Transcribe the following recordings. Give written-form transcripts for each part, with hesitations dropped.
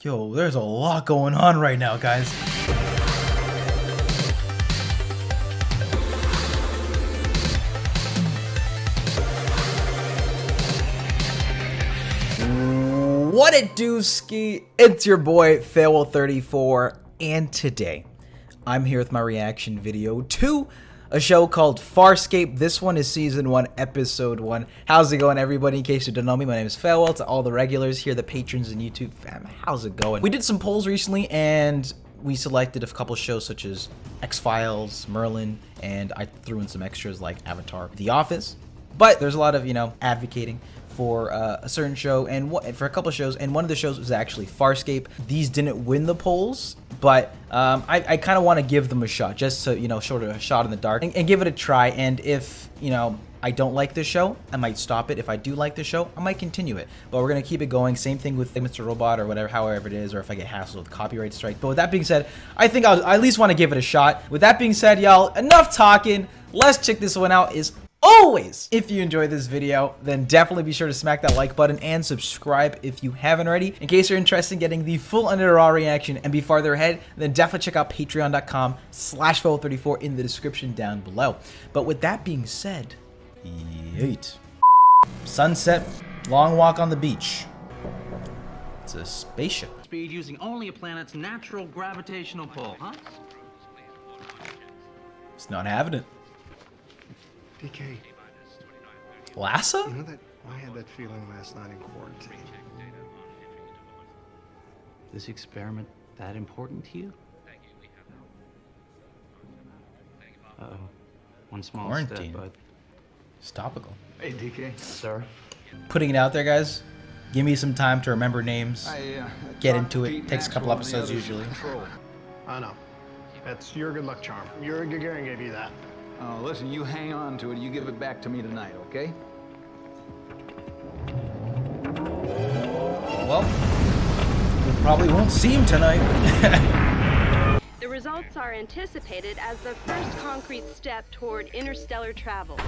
Yo, there's a lot going on right now, guys. What it do, Ski? It's your boy, Fairwell34, and today, I'm here with my reaction video to a show called Farscape. This one is Season 1, Episode 1. How's it going, everybody? In case you don't know me, my name is Fairwell. To all the regulars here, the patrons and YouTube fam, how's it going? We did some polls recently, and we selected a couple shows such as X-Files, Merlin, and I threw in some extras like Avatar, The Office. But there's a lot of, advocating for a certain show and for a couple of shows, and one of the shows was actually Farscape. These didn't win the polls, but I kind of want to give them a shot, just to sort of a shot in the dark and give it a try. And if I don't like this show, I might stop it. If I do like the show, I might continue it. But we're gonna keep it going. Same thing with Mr. Robot or whatever, however it is, or if I get hassled with copyright strike. But with that being said, I think I at least want to give it a shot. With that being said, y'all, enough talking. Let's check this one out. As always, if you enjoyed this video, then definitely be sure to smack that like button and subscribe if you haven't already. In case you're interested in getting the full Under Raw reaction and be farther ahead, then definitely check out patreon.com/Fairwell34 in the description down below. But with that being said, yeet. Sunset, long walk on the beach. It's a spaceship. Speed using only a planet's natural gravitational pull, huh? It's not having it. DK, Lassa? you know that I had that feeling last night in quarantine. This experiment that important to you? Uh-oh. One small Quarantine. step, bud. It's topical. Hey, DK. Sir? Putting it out there, guys. Give me some time to remember names. Get into it. Takes a couple episodes usually. I know. That's your good luck charm. Yuri Gagarin gave you that. Oh, listen, you hang on to it. You give it back to me tonight, okay? Well, we probably won't see him tonight. The results are anticipated as the first concrete step toward interstellar travel.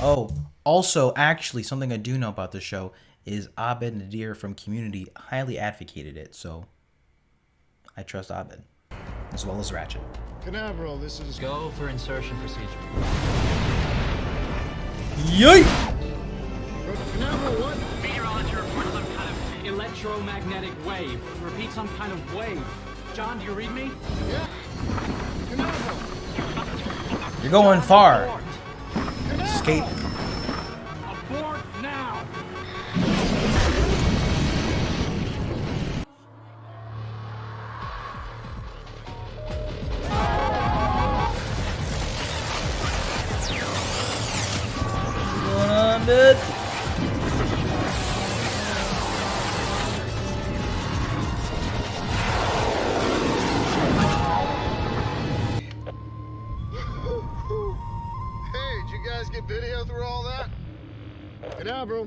Oh, also, actually, something I do know about the show is Abed Nadir from Community highly advocated it, so I trust Abed, as well as Ratchet. Canaveral, this is... Go for insertion procedure. Yay! Canaveral, what? Meteorology reports some kind of electromagnetic wave. Repeat, some kind of wave. John, do you read me? Yeah. Canaveral. You're going far. Escape. Abort now! Going on, dude. Hey, did you guys get video through all that? Canaveral.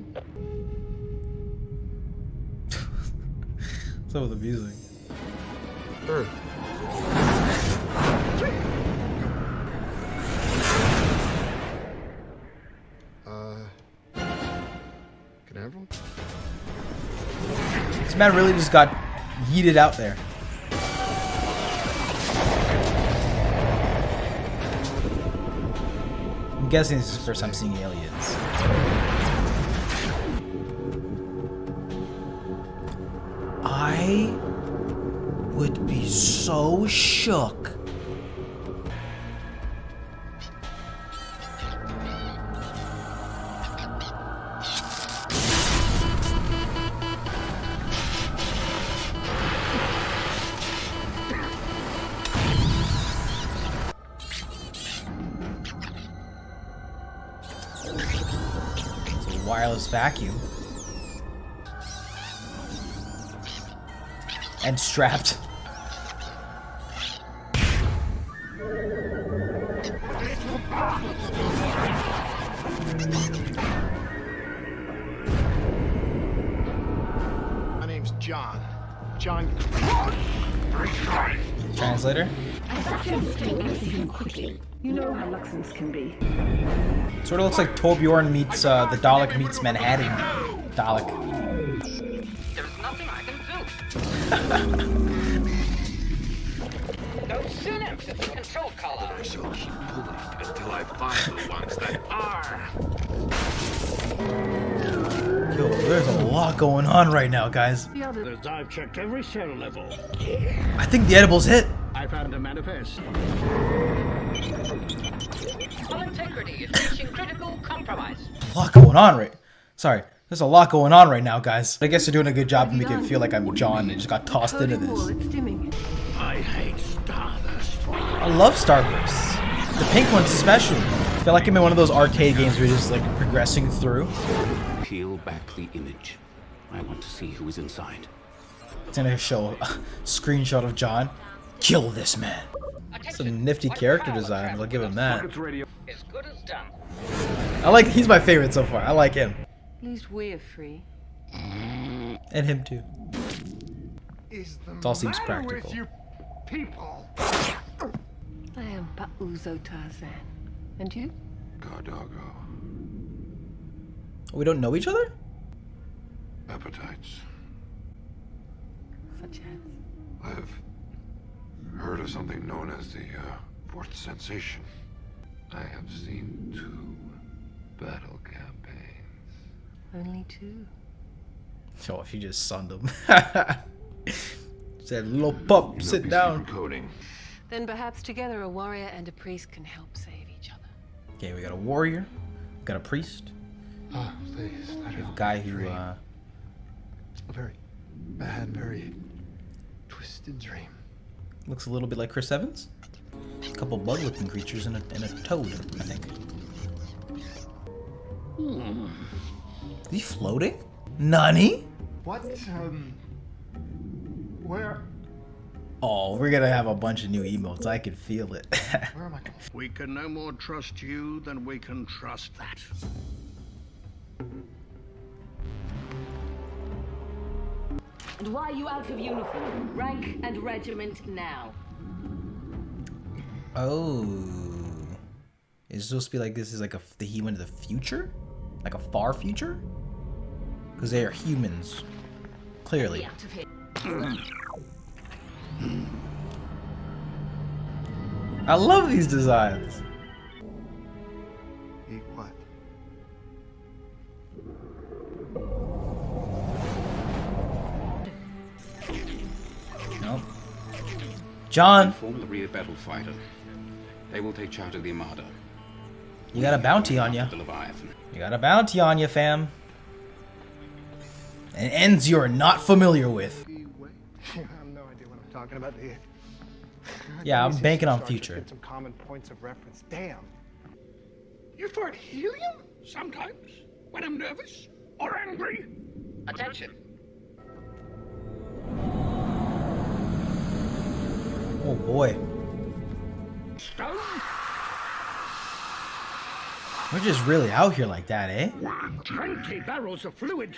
What's up with the music? Earth. Canaveral? This man really just got yeeted out there. I'm guessing this is the first time seeing aliens. I would be so shook. Wireless vacuum. And strapped. My name's John. John. Translator. You know how Luxons can be. Sort of looks like Torbjorn meets the Dalek meets Manhattan. Dalek. There's nothing I can do. Those synapses are control color. I shall keep pulling until I find the ones that are. Yo, there's a lot going on right now, guys. I've checked every cell level. I think the edible's hit. I found a manifest. Cell integrity is reaching critical compromise. A lot going on right. Sorry, there's a lot going on right now, guys. I guess they're doing a good job of making it feel like I'm John and just got tossed into this. It's dimming. I hate Stardust. I love Starbursts. The pink ones especially. I feel like I'm in one of those arcade games where you're just like progressing through. Peel back the image. I want to see who is inside. It's gonna show a screenshot of John. Kill this man. Some nifty character designs, I'll give him that. As good as done. I like, he's my favorite so far. I like him. At least we're free. And him too. It all seems practical. People. I am Pauzo Tarzan. And you? Cardago. We don't know each other? Appetites. Such as? I've heard of something known as the fourth sensation. I have seen 2 battle campaigns. Only 2. Oh, she just sunned him. Said, little pup, sit down. Coding. Then perhaps together a warrior and a priest can help save each other. Okay, we got a warrior, we got a priest, Oh, please. we have a guy who, A very bad, very twisted dream. looks a little bit like Chris Evans. A couple bug-looking creatures and a toad, I think. Is he floating? Nani? What? Where? Oh, we're gonna have a bunch of new emotes. I can feel it. Where am I? We can no more trust you than we can trust that. And why are you out of uniform? Rank and regiment now. Oh. Is it supposed to be like this is like the he went to the future? Like a far future? Because they are humans. Clearly. Out of here. I love these designs. Eat what? Nope. John, Inform the rear battle fighter. They will take charge of the Armada. you got a bounty on you. The Leviathan. You got a bounty on you, fam. And ends you're not familiar with. I have no idea what I'm talking about here. Yeah, I'm banking on Star Trek, future. get some common points of reference. Damn. You find helium? Sometimes. When I'm nervous or angry. Attention. Oh boy. Stone? We're just really out here like that, eh? 20 barrels of fluid.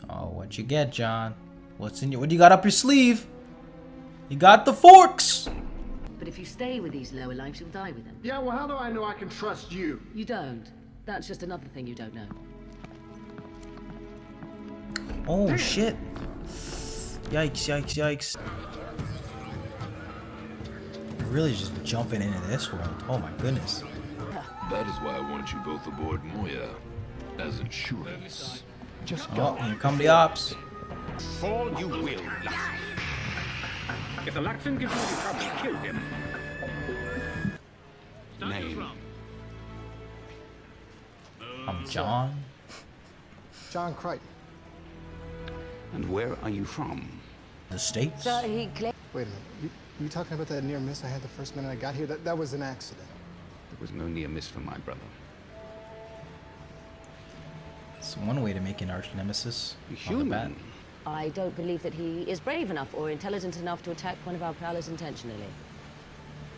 Oh, what you get, John? What's in your? What do you got up your sleeve? You got the forks. But if you stay with these lower lives, you'll die with them. Yeah, well, how do I know I can trust you? You don't. That's just another thing you don't know. Oh shit! Yikes! Yikes! Yikes! You're really just jumping into this world. Oh my goodness! That is why I wanted you both aboard Moya as insurance. Just Oh, here come the ops. Fall you will, Latson. If the Latson gives you the trouble, kill him. Name. I'm John. John Crichton. And where are you from? The States. So he Wait a minute. You talking about that near miss I had the first minute I got here? That was an accident. There was no near miss for my brother. It's one way to make an arch nemesis. On the bat. Human. I don't believe that he is brave enough or intelligent enough to attack one of our prowlers intentionally.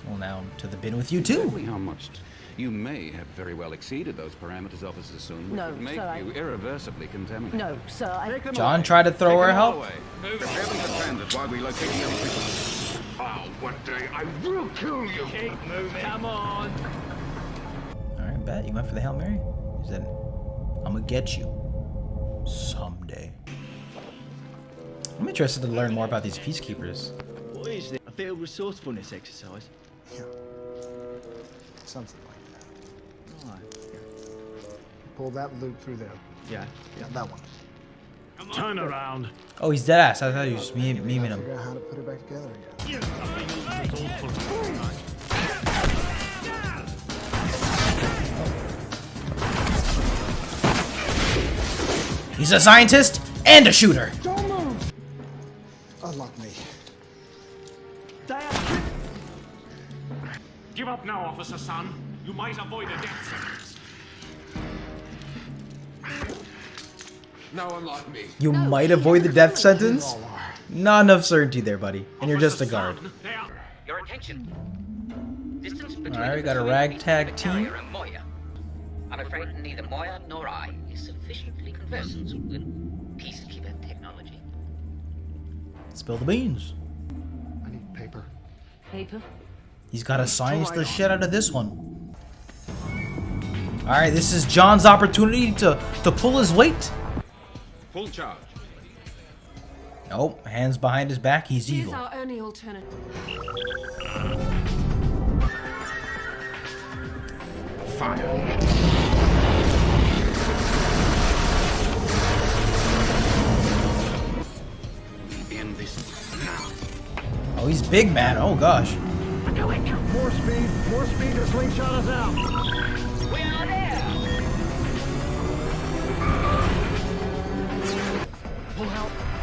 Well, now to the bin with you Exactly too. how much? You may have very well exceeded those parameters officers assume, which No, would make sir, you irreversibly contaminated. No, sir, I... John tried to throw her help. Prepare them for transit while we locate the other people. Oh, one day I will kill you. Keep moving. Come on. All right, bet you went for the Hail Mary. He said, I'm gonna get you someday. I'm interested to learn more about these peacekeepers. What is this? A field resourcefulness exercise? Yeah. Something like that. Right. Pull that loop through there. Yeah. Yeah, that one. Turn around. Oh, he's dead ass. I thought he was memeing him. Figure out how to put it back together again. He's a scientist and a shooter. Don't move! Unlock me. Give up now, Officer Son. You might avoid a death sentence. Now unlock me. You might avoid the death sentence? Not enough certainty there, buddy. And you're just a guard. Your attention. Distance between Alright, we got a the ragtag carrier team. and Moya. I'm afraid neither Moya nor I is sufficiently conversant with peacekeeper technology. Spill the beans. I need paper. Paper? He's got to science the shit out of this one. Alright, this is John's opportunity to pull his weight. Full charge. Oh, hands behind his back, he's Here's evil. our only alternative. Fire. End this now. Oh, he's big, man. Oh, gosh. More speed to slingshot us out. We are there!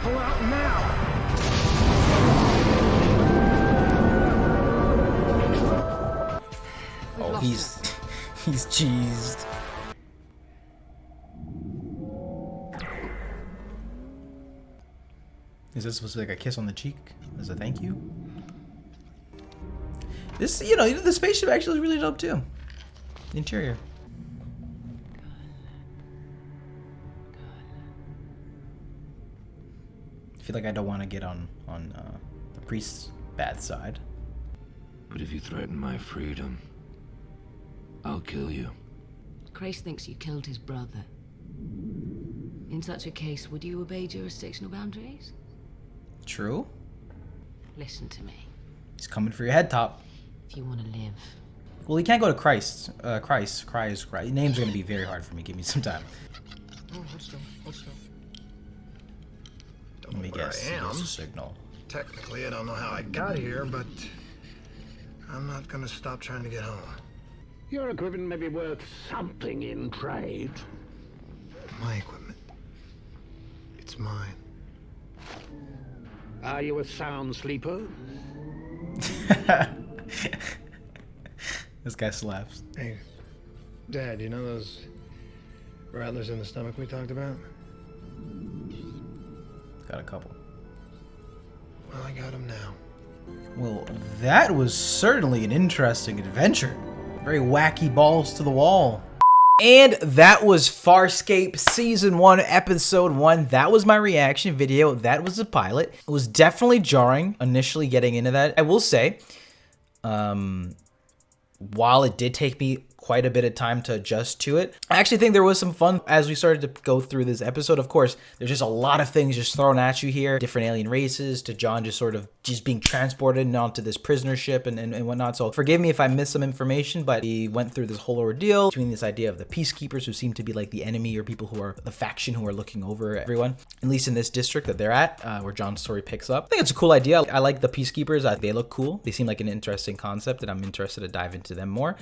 Pull out now. Oh, he's he's cheesed. Is this supposed to be like a kiss on the cheek as a thank you? This, you know, the spaceship actually is really dope too. The interior. I feel like I don't want to get on the priest's bad side. But if you threaten my freedom, I'll kill you. Grace thinks you killed his brother. In such a case, would you obey jurisdictional boundaries? True. Listen to me. He's coming for your head top. If you want to live. Well, he can't go to Christ. Christ. Names are gonna be very hard for me. Give me some time. Oh, hold still. Hold still. Don't Let me know where guess. I am. There's a signal. Technically, I don't know how I got here, but I'm not gonna stop trying to get home. Your equipment may be worth something in trade. My equipment. It's mine. Are you a sound sleeper? This guy slaps. Hey, Dad, you know those rattlers in the stomach we talked about? Got a couple. Well, I got them now. Well, that was certainly an interesting adventure. Very wacky balls to the wall. And that was Farscape Season 1, Episode 1. That was my reaction video. That was the pilot. It was definitely jarring initially getting into that. I will say, while it did take me quite a bit of time to adjust to it, I actually think there was some fun as we started to go through this episode. Of course, there's just a lot of things just thrown at you here. Different alien races, to John just sort of just being transported onto this prisoner ship and whatnot. So forgive me if I missed some information, but he went through this whole ordeal between this idea of the peacekeepers, who seem to be like the enemy or people who are the faction who are looking over everyone, at least in this district that they're at, where John's story picks up. I think it's a cool idea. I like the peacekeepers. They look cool. They seem like an interesting concept, and I'm interested to dive into them more.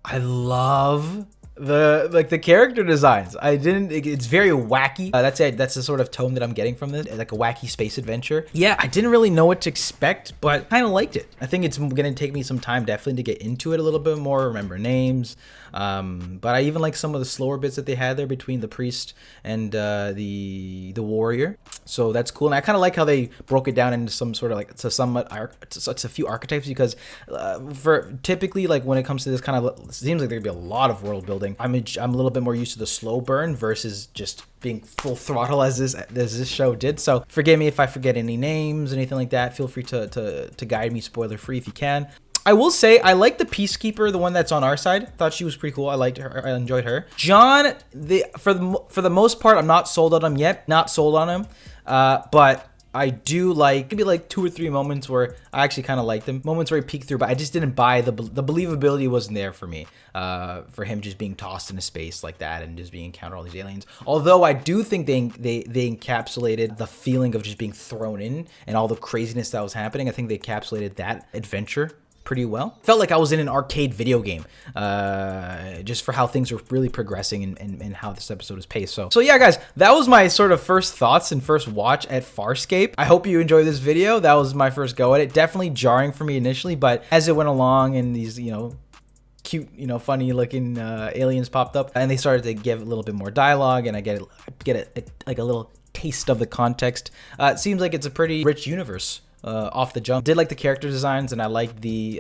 I love the character designs. It's very wacky. That's it. That's the sort of tone that I'm getting from this, like a wacky space adventure. Yeah, I didn't really know what to expect, but kind of liked it. I think it's gonna take me some time definitely to get into it a little bit more, remember names. But I even like some of the slower bits that they had there between the priest and the warrior. So that's cool. And I kind of like how they broke it down into some sort of like it's a few archetypes, because for typically, like when it comes to this kind of, it seems like there'd be a lot of world building. I'm a little bit more used to the slow burn versus just being full throttle as this show did. So forgive me if I forget any names, anything like that. Feel free to guide me spoiler free if you can. I will say I like the Peacekeeper, the one that's on our side. Thought she was pretty cool. I liked her. I enjoyed her. John, for the most part, I'm not sold on him yet. Not sold on him. But I do like maybe like 2 or 3 moments where I actually kind of liked him. Moments where he peeked through, but I just didn't buy the believability wasn't there for me. For him just being tossed into space like that and just being encountered all these aliens. Although I do think they encapsulated the feeling of just being thrown in and all the craziness that was happening. I think they encapsulated that adventure pretty well. Felt like I was in an arcade video game, just for how things are really progressing and how this episode is paced. So yeah, guys, that was my sort of first thoughts and first watch at Farscape. I hope you enjoyed this video. That was my first go at it. Definitely jarring for me initially, but as it went along and these, you know, cute, you know, funny looking aliens popped up and they started to give a little bit more dialogue and I get like a little taste of the context. It seems like it's a pretty rich universe. Off the jump. Did like the character designs, and I like the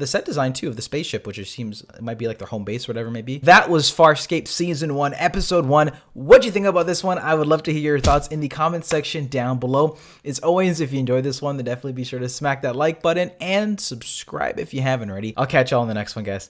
set design too of the spaceship, which it seems it might be like their home base or whatever it may be. That was Farscape Season 1, Episode 1. What'd you think about this one? I would love to hear your thoughts in the comment section down below. As always, if you enjoyed this one, then definitely be sure to smack that like button and subscribe if you haven't already. I'll catch y'all in the next one, guys.